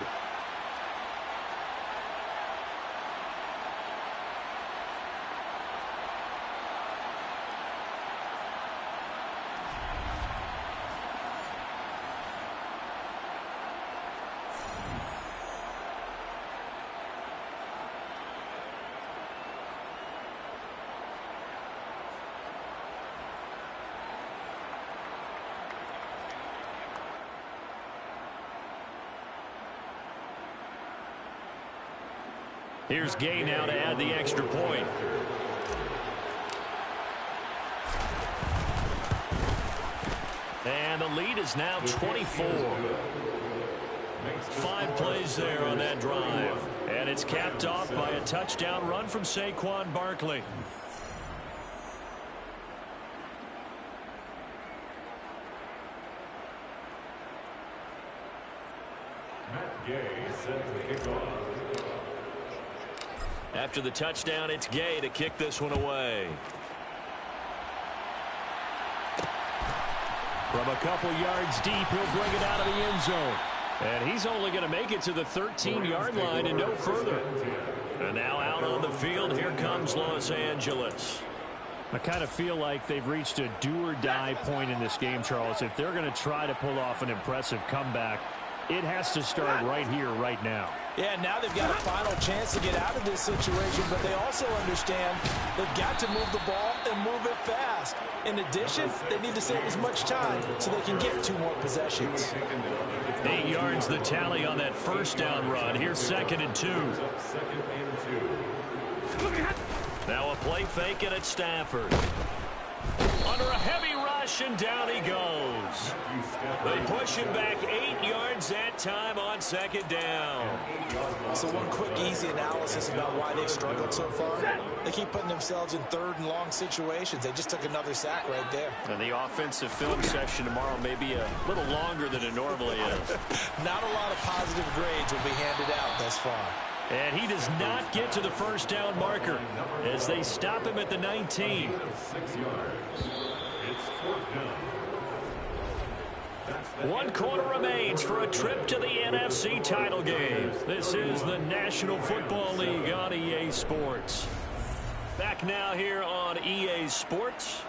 C: Here's Gay now to add the extra point. And the lead is now 24. 5 plays there on that drive. And it's capped off by a touchdown run from Saquon Barkley.
F: Matt Gay set to kick off.
C: After the touchdown, it's Gay to kick this one away.
G: From a couple yards deep, he'll bring it out of the end zone. And he's only going to make it to the 13-yard line and no further.
C: And now out on the field, here comes Los Angeles.
G: I kind of feel like they've reached a do-or-die point in this game, Charles. If they're going to try to pull off an impressive comeback, it has to start right here, right now.
D: Yeah, now they've got a final chance to get out of this situation, but they also understand they've got to move the ball and move it fast. In addition, they need to save as much time so they can get 2 more possessions.
C: 8 yards the tally on that first down run. Here's 2nd and 2. Now a play fake and it's Stafford. Under a heavy rush and down he goes. They push him back 8 yards that time on 2nd down.
D: So one quick, easy analysis about why they've struggled so far. They keep putting themselves in 3rd and long situations. They just took another sack right there.
G: And the offensive film session tomorrow may be a little longer than it normally is.
D: Not a lot of positive grades will be handed out thus far.
G: And he does not get to the first down marker as they stop him at the 19.
F: 6 yards. It's 4th down.
C: One quarter remains for a trip to the NFC title game. This is the National Football League on EA Sports. Back now here on EA Sports.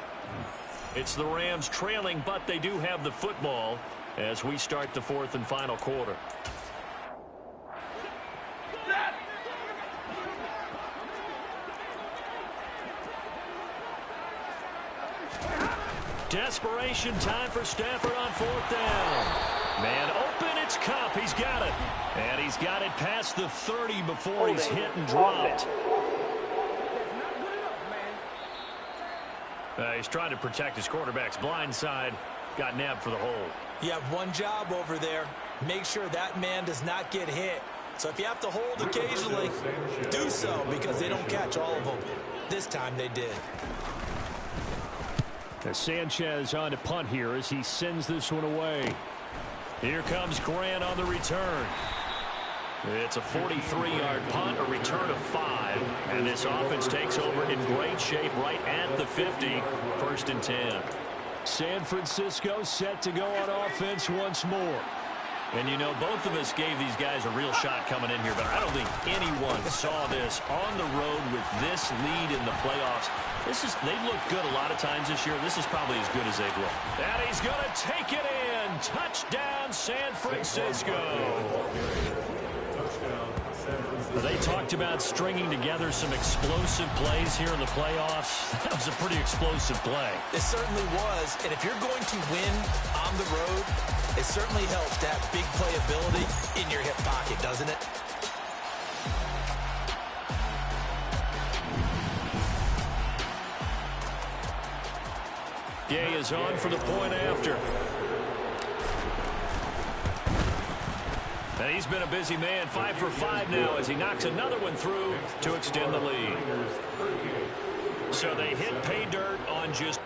C: It's the Rams trailing, but they do have the football as we start the fourth and final quarter. Desperation time for Stafford on fourth down. Man open, it's Kupp. He's got it. And he's got it past the 30 before he's hit and dropped. He's trying to protect his quarterback's blind side. Got nabbed for the hold.
D: You have one job over there. Make sure that man does not get hit. So if you have to hold occasionally, do so because they don't catch all of them. This time they did.
G: Sanchez on to punt here as he sends this one away.
C: Here comes Grant on the return. It's a 43-yard punt, a return of 5. And this offense takes over in great shape right at the 50. First and 10.
G: San Francisco set to go on offense once more.
C: And, you know, both of us gave these guys a real shot coming in here, but I don't think anyone saw this on the road with this lead in the playoffs. They've looked good a lot of times this year. This is probably as good as they've looked.
G: And he's going to take it in. Touchdown, San Francisco. They talked about stringing together some explosive plays here in the playoffs. That was a pretty explosive play.
D: It certainly was. And if you're going to win on the road, it certainly helps to have big playability in your hip pocket, doesn't it?
C: Gay is on for the point after. And he's been a busy man, 5 for 5 now as he knocks another one through to extend the lead. So they hit pay dirt on just...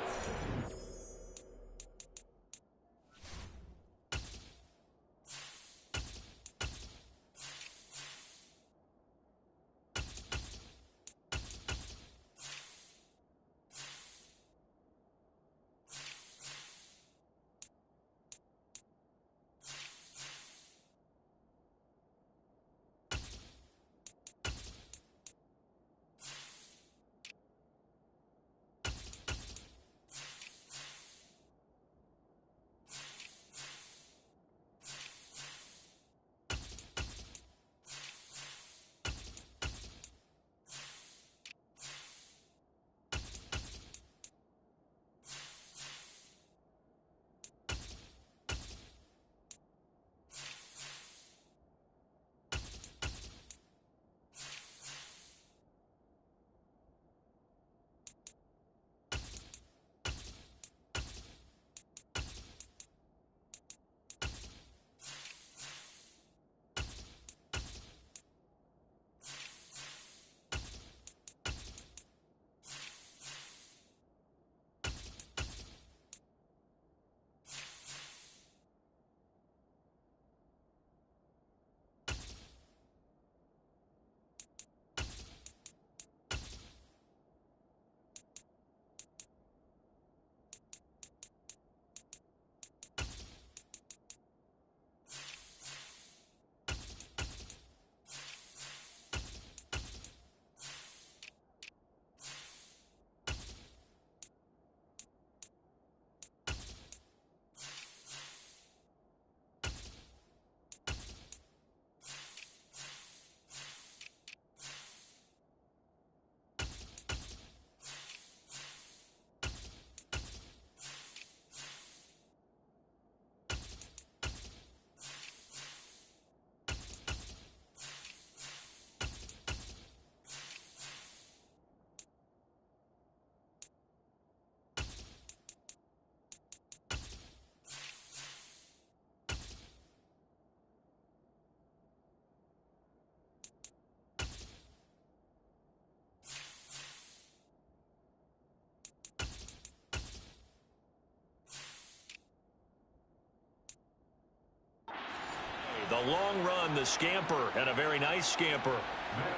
C: The long run, the scamper, and a very nice scamper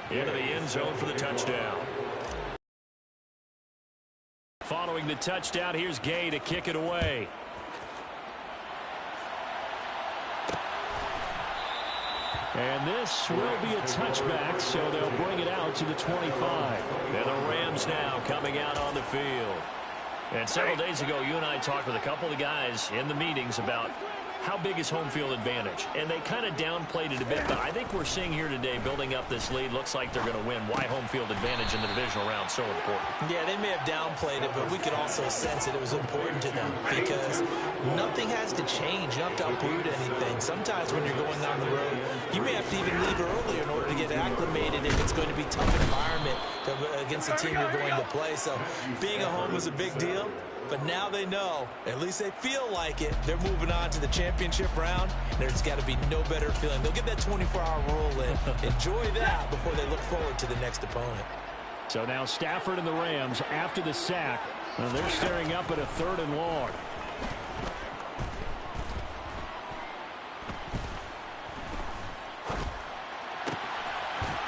C: into the end zone for the touchdown. Following the touchdown, here's Gay to kick it away.
G: And this will be a touchback, so they'll bring it out to the 25.
C: And the Rams now coming out on the field. And several days ago, you and I talked with a couple of the guys in the meetings about how big is home field advantage. And they kind of downplayed it a bit, but I think we're seeing here today, building up this lead, looks like they're going to win. Why home field advantage in the divisional round so important?
D: Yeah, they may have downplayed it, but we could also sense it was important to them because nothing has to change. You don't have to uproot anything. Sometimes when you're going down the road, you may have to even leave earlier in order to get acclimated if it's going to be a tough environment against the team you're going to play. So being at home was a big deal. But now they know, at least they feel like it, they're moving on to the championship round. There's got to be no better feeling. They'll get that 24-hour rule in. Enjoy that before they look forward to the next opponent.
G: So now Stafford and the Rams after the sack. They're staring up at a 3rd and long.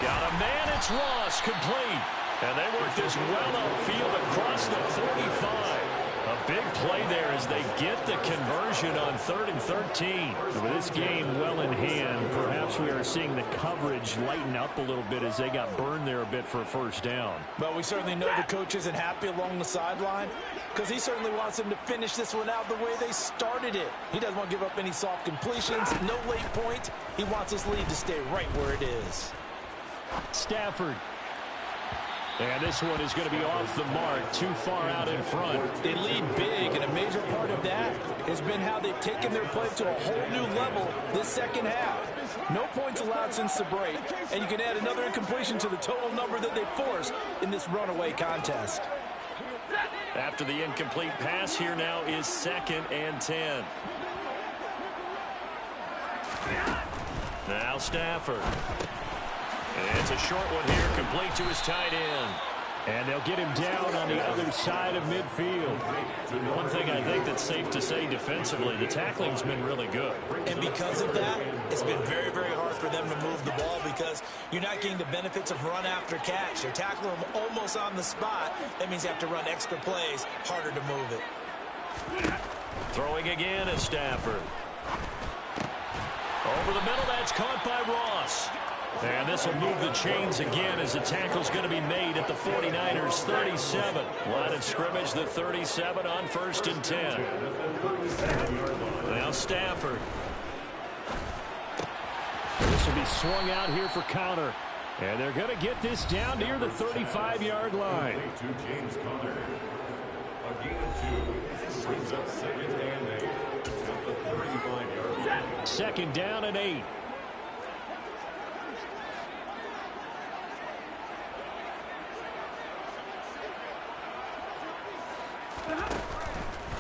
C: Got a man, it's Ross, complete. And they work this well upfield across the 45. A big play there as they get the conversion on 3rd and 13.
G: With this game well in hand, perhaps we are seeing the coverage lighten up a little bit as they got burned there a bit for a first down.
D: But we certainly know the coach isn't happy along the sideline because he certainly wants them to finish this one out the way they started it. He doesn't want to give up any soft completions, no late points. He wants his lead to stay right where it is.
G: Stafford. And this one is going to be off the mark, too far out in front.
D: They lead big, and a major part of that has been how they've taken their play to a whole new level this second half. No points allowed since the break, and you can add another incompletion to the total number that they forced in this runaway contest.
C: After the incomplete pass, here now is 2nd and 10. Now Stafford. And it's a short one here, complete to his tight end.
G: And they'll get him down on the other side of midfield.
C: One thing I think that's safe to say defensively, the tackling's been really good.
D: And because of that, it's been very, very hard for them to move the ball because you're not getting the benefits of run after catch. They're tackling them almost on the spot. That means you have to run extra plays, harder to move it.
C: Throwing again is Stafford. Over the middle, that's caught by Ross. And this will move the chains again as the tackle's going to be made at the 49ers 37. Line of scrimmage, the 37 on 1st and 10. Now Stafford.
G: This will be swung out here for counter. And they're going to get this down near the 35-yard line.
F: To James Conner. A gain of 2. Brings up 2nd and 8. At the 35-yard line.
G: 2nd down and 8.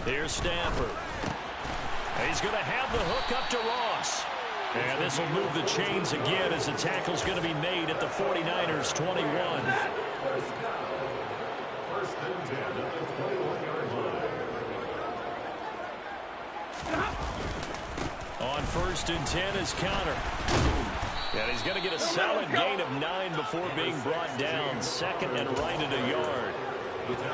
C: Here's Stafford. He's going to have the hook up to Ross. And this will move the chains again as the tackle's going to be made at the 49ers 21.
F: 1st and 10 at the 21-yard line.
C: On 1st and 10 is Conner. And he's going to get a solid gain of 9 before being brought down. 2nd and right at a yard.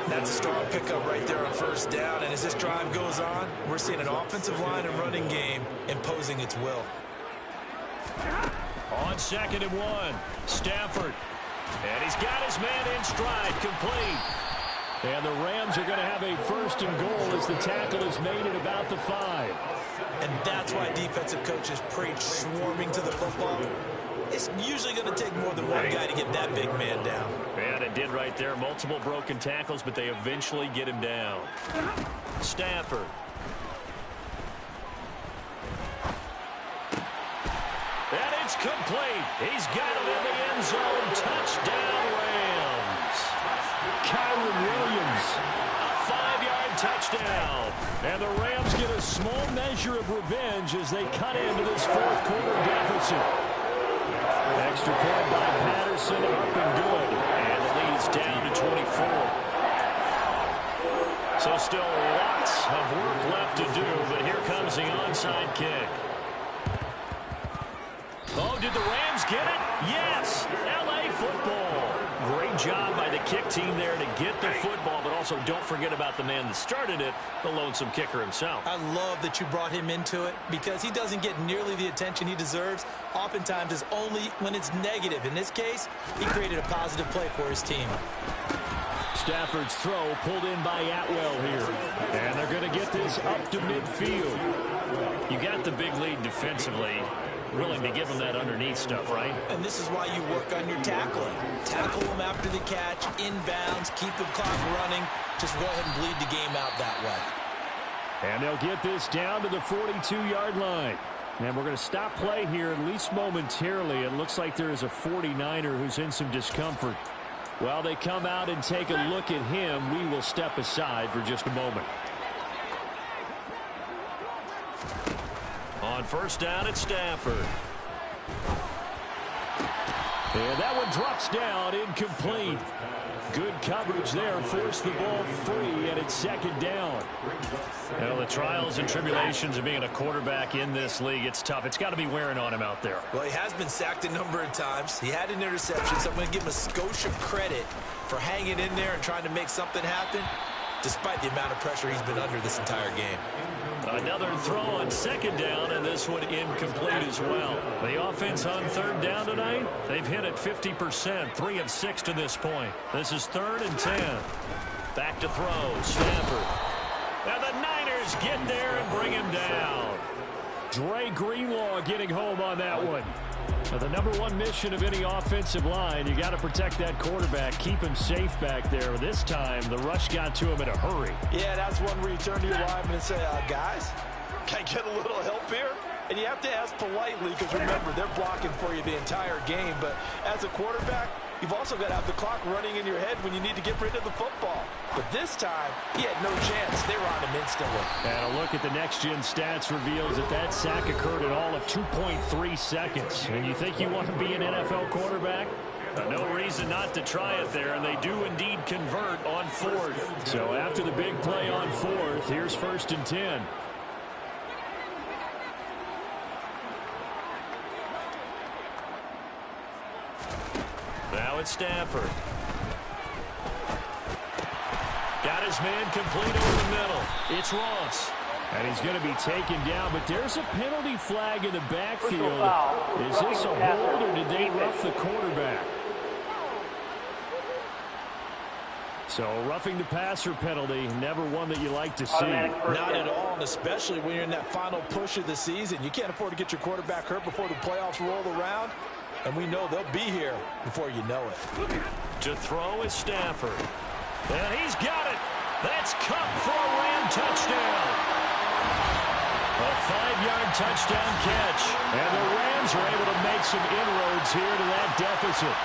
D: That's a strong pickup right there on 1st down. And as this drive goes on, we're seeing an offensive line and running game imposing its will.
C: On 2nd and 1, Stafford. And he's got his man in stride, complete.
G: And the Rams are going to have a 1st and goal as the tackle is made at about the 5.
D: And that's why defensive coaches preach swarming to the football. It's usually going to take more than one guy to get that big man down.
C: And it did right there. Multiple broken tackles, but they eventually get him down. Stafford. And it's complete. He's got it in the end zone. Touchdown, Rams.
G: Kyron Williams.
C: A 5-yard touchdown.
G: And the Rams get a small measure of revenge as they cut into this 4th quarter deficit. Extra point by Patterson, up and good.
C: And the lead's down to 24. So still lots of work left to do, but here comes the onside kick. Oh, did the Rams get it? Yes! L.A. football.
G: Great
C: job by the kick team there to get the football, but also don't forget about the man that started it, the lonesome kicker himself.
D: I love that you brought him into it because he doesn't get nearly the attention he deserves. Oftentimes it's only when it's negative. In this case, he created a positive play for his team.
G: Stafford's throw pulled in by Atwell here. And they're going to get this up to midfield.
C: You got the big lead defensively. Willing to give them that underneath stuff, right?
D: And this is why you work on your tackling. Tackle them after the catch, inbounds, keep the clock running. Just go ahead and bleed the game out that way.
G: And they'll get this down to the 42-yard line. And we're going to stop play here at least momentarily. It looks like there is a 49er who's in some discomfort. While they come out and take a look at him, we will step aside for just a moment.
C: On first down, it's Stafford.
G: And that one drops down, incomplete. Good coverage there, forced the ball free, and it's second down.
C: You know, the trials and tribulations of being a quarterback in this league, it's tough. It's got to be wearing on him out there.
D: Well, he has been sacked a number of times. He had an interception, so I'm going to give him a skosh of credit for hanging in there and trying to make something happen, despite the amount of pressure he's been under this entire game.
C: Another throw on second down, and this one incomplete as well. The offense on third down tonight, they've hit it 50%, 3 of 6 to this point. This is 3rd and 10. Back to throw, Stafford. And the Niners get there and bring him down.
G: Dre Greenlaw getting home on that one. Now, the number one mission of any offensive line, you got to protect that quarterback, keep him safe back there. This time, the rush got to him in a hurry.
D: Yeah, that's one where you turn to your lineman and say, guys, can I get a little help here? And you have to ask politely because, remember, they're blocking for you the entire game. But as a quarterback, you've also got to have the clock running in your head when you need to get rid of the football. But this time, he had no chance. They were on him instantly.
G: And a look at the next-gen stats reveals that sack occurred in all of 2.3 seconds. And you think you want to be an NFL quarterback?
C: No reason not to try it there, and they do indeed convert on 4th.
G: So after the big play on 4th, here's 1st and 10.
C: Now it's Stafford. Got his man complete over the middle. It's Ross.
G: And he's going to be taken down, but there's a penalty flag in the backfield. Is this a hold, or did they rough the quarterback? So roughing the passer penalty, never one that you like to see.
D: Not at all, and especially when you're in that final push of the season. You can't afford to get your quarterback hurt before the playoffs roll around. And we know they'll be here before you know it.
C: To throw is Stafford. And he's got it. That's Cup for a Ram touchdown. A 5-yard touchdown catch. And the Rams are able to make some inroads here to that deficit.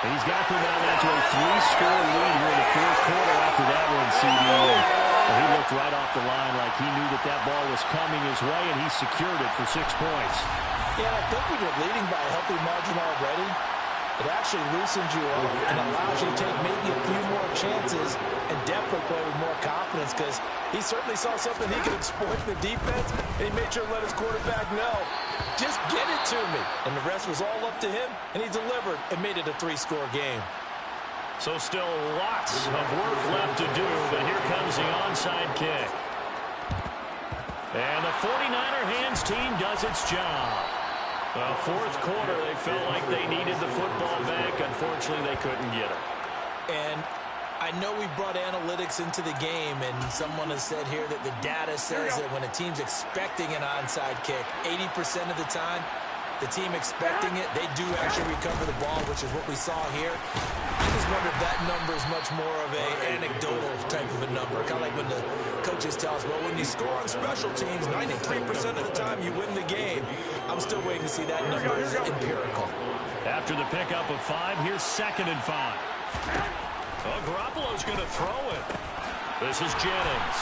C: He's got them out to a 3-score lead here in the 4th quarter after that one, CD. He looked right off the line like he knew that ball was coming his way, and he secured it for 6 points.
D: Yeah, I think when you're leading by a healthy margin already, it actually loosens you up and allows you to take maybe a few more chances and definitely play with more confidence because he certainly saw something he could exploit in the defense, and he made sure to let his quarterback know, just get it to me. And the rest was all up to him, and he delivered and made it a 3-score game.
C: So still lots of work left to do, but here comes the onside kick. And the 49er hands team does its job. Well, 4th quarter, they felt like they needed the football back. Unfortunately, they couldn't get it.
D: And I know we brought analytics into the game, and someone has said here that the data says that when a team's expecting an onside kick, 80% of the time, the team expecting it, they do actually recover the ball, which is what we saw here. I just wonder if that number is much more of an anecdotal type of a number. Kind of like when the coaches tell us, well, when you score on special teams, 93% of the time you win the game. I'm still waiting to see that number is empirical.
C: After the pickup of 5, here's 2nd and 5. Well, Garoppolo's going to throw it. This is Jennings.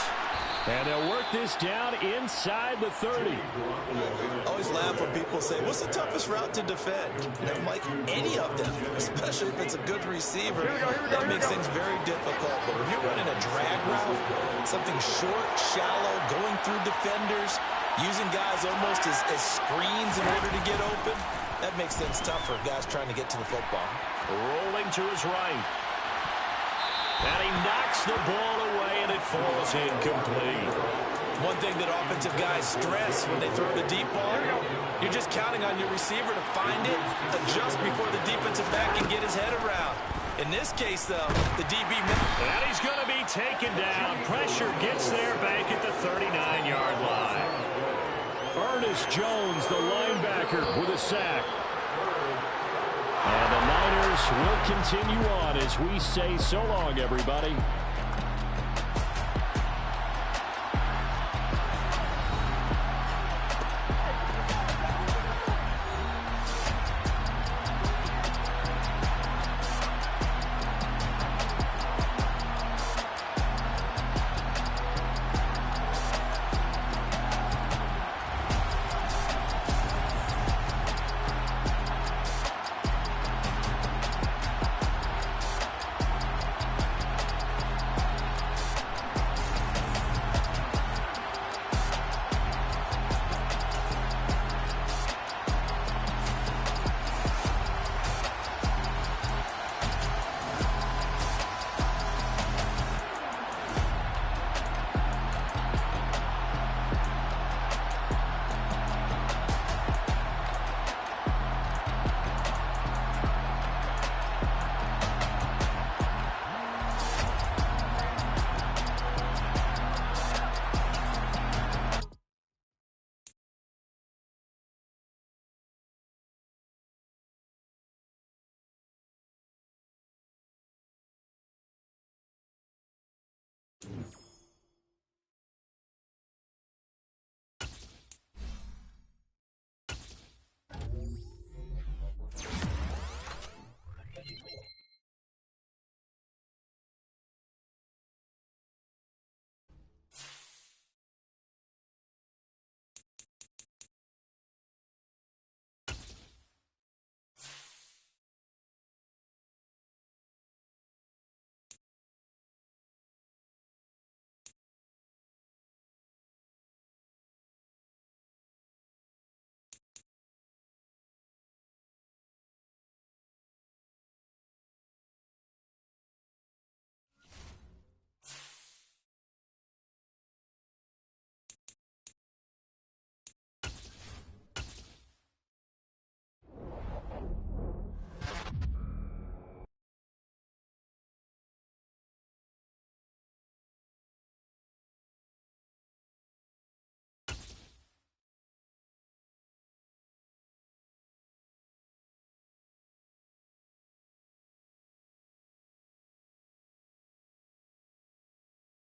G: And they'll work this down inside the 30.
D: I always laugh when people say, what's the toughest route to defend? And I'm like, any of them, especially if it's a good receiver. That makes things very difficult. But when you're running a drag route, something short, shallow, going through defenders, using guys almost as screens in order to get open, That makes things tough for guys trying to get to the football.
C: Rolling to his right. And he knocks the ball away, and it falls incomplete.
D: One thing that offensive guys stress when they throw the deep ball, you're just counting on your receiver to find it, adjust before the defensive back can get his head around. In this case, though, the DB...
C: And he's going to be taken down. Pressure gets there back at the 39-yard line.
G: Ernest Jones, the linebacker, with a sack. And the Niners will continue on as we say so long, everybody.